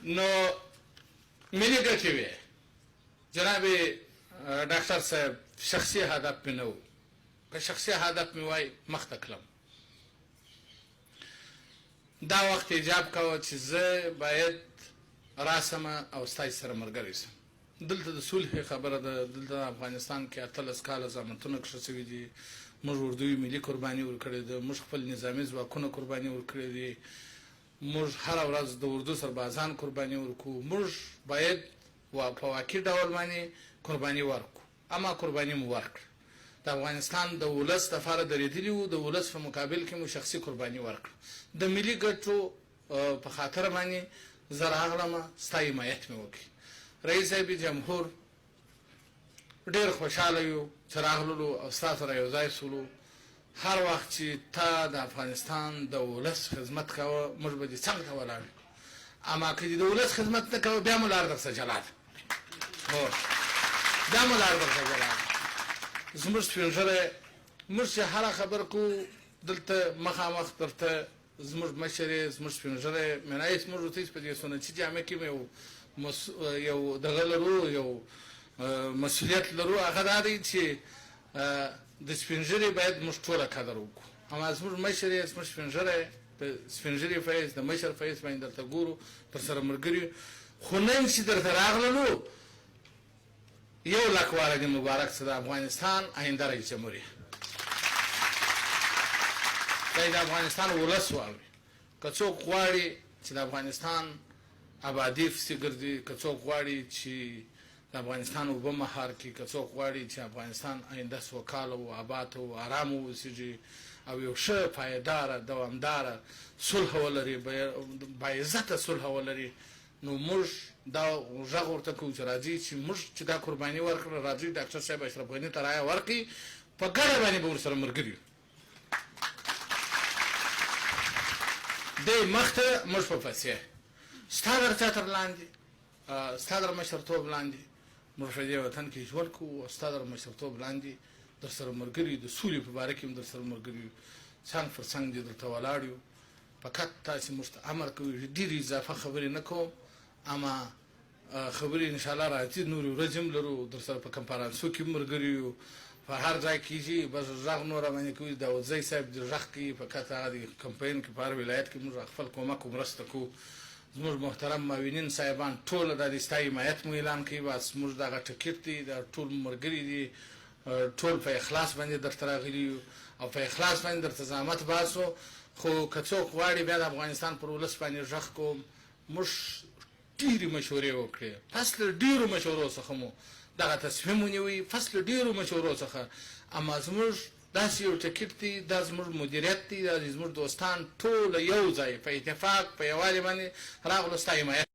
نو ملي ګټې وې جناب ډاکټر صاحب شخصي هدف مې نه و که شخصي هدف مې وای مخته کړم دا وخت ایجاب کوه چې زه باید راسم او ستاسو سره ملګری سم دلته د صلح خبره ده دلته افغانستان کې 18 کاله زامنتونه کښ شوي دي موږ اردوي ملي قرباني ورکړې ده موږ خپل نظامي ځواکونه قرباني ورکړي دي موږ هره ورځ د اردو سربازان قرباني ورکو موږ باید په واقعي ډول باندې قرباني ورکو اما قرباني مو ورکړه د افغانستان د ولس لپاره درېدلي وو د ولس په مقابل کې مو شخصي قرباني ورکړه د ملي ګټو په خاطر باندې زه راغلم ستا حمایت مې وکړي رئیس صاحب جمهور ډېر خوشحاله یو چې راغللو او ستا سره یو ځای سولو هر وخت چې تا د افغانستان د ولس خدمت کوه موږ به دې څنګ ته ولاړ اما که دې د ولس خدمت نه کوه بیا مو لار درڅه جلا ده بیا مو لار درڅه جلا ده زموږ سپین ږیری موږ چې هره خبره کوو دلته مخامخ درته زموږ مشر یې زموږ سپین ږیری مینایس موږ ورته په دې سنتي جامه کې یو دغه لرو یو مسؤلیت لرو هغه دا دی چې د سپین ږیري باید موږ ټوله قدر وکړو اما زموږ مشر یې زموږ سپین ږیری د سپین ږیري فیض د مشر فیض باندې درته ګورو در سره ملګري خو نن چې درته راغللو یو لک واره دې مبارک شه د افغانستان آینده رئیس جمهوریه دا د افغانستان ولس واوري که څوک غواړي چې د افغانستان آبادي پسې ګرځي که څوک غواړي چې د افغانستان اوبه مهار کړي که څوک غواړي چې افغانستان آینده سوکاله و آباد و ارام واوسېږي او یو ښه پایداره دوامداره صلح ولري باعزته صلح ولري نو موږ دا غږ ورته کوو چې راځي چې موږ چې دا قرباني ورکړه راځي ډاکټر صاحب اشرف غني ته رایه ورکړي په ګډه باندې به ورسره ملګري یو دی مخته موږ په فصیح ستا در چتر لاندې ستا در مشرتوب لاندې موږ په دې وطن کې ژوند کوو او ستا در مشرتوب لاندې در سره ملګري د سولې په باره کې هم در سره ملګري څنګ پر څنګ دې درته ولاړ یو فقط تاسې موږ ته امر کوئ ډېرې اضافه خبرې نه کوم اما خبرې انشاءالله راځي نورې ورځې هم لرو در سره په کنفرانسو کې ملګري یو په هر ځای کېږي بس غږ نور باندې کوي داودزی صاحب د غږ کوي فقط هغه د کمپاین کې په هر ولایت کې موږ خپل کومک او مرسته کوو زموږ محترم معاونین صاحبان ټوله د دې ستا حمایت مو اعلان کوي بس موږ دغه ټکټ دی دا ټول ملګري دي ټول په اخلاص باندې درته راغلي یو او په اخلاص باندې درته زحمت باسو خو که څوک غواړي بیا د افغانستان پر ولس باندې غږ کوم موږ ډېرې مشورې وکړې فصل ډېرو مشورو څخه مو دغه تصمیم ونیوی فصل ډېرو مشورو څخه اما زموږ داسې یو ټکټ دی دا زموږ مدیریت دی دا زموږ دوستان ټوله یو ځای په اتفاق په یووالي باندې راغلو ستا حمایت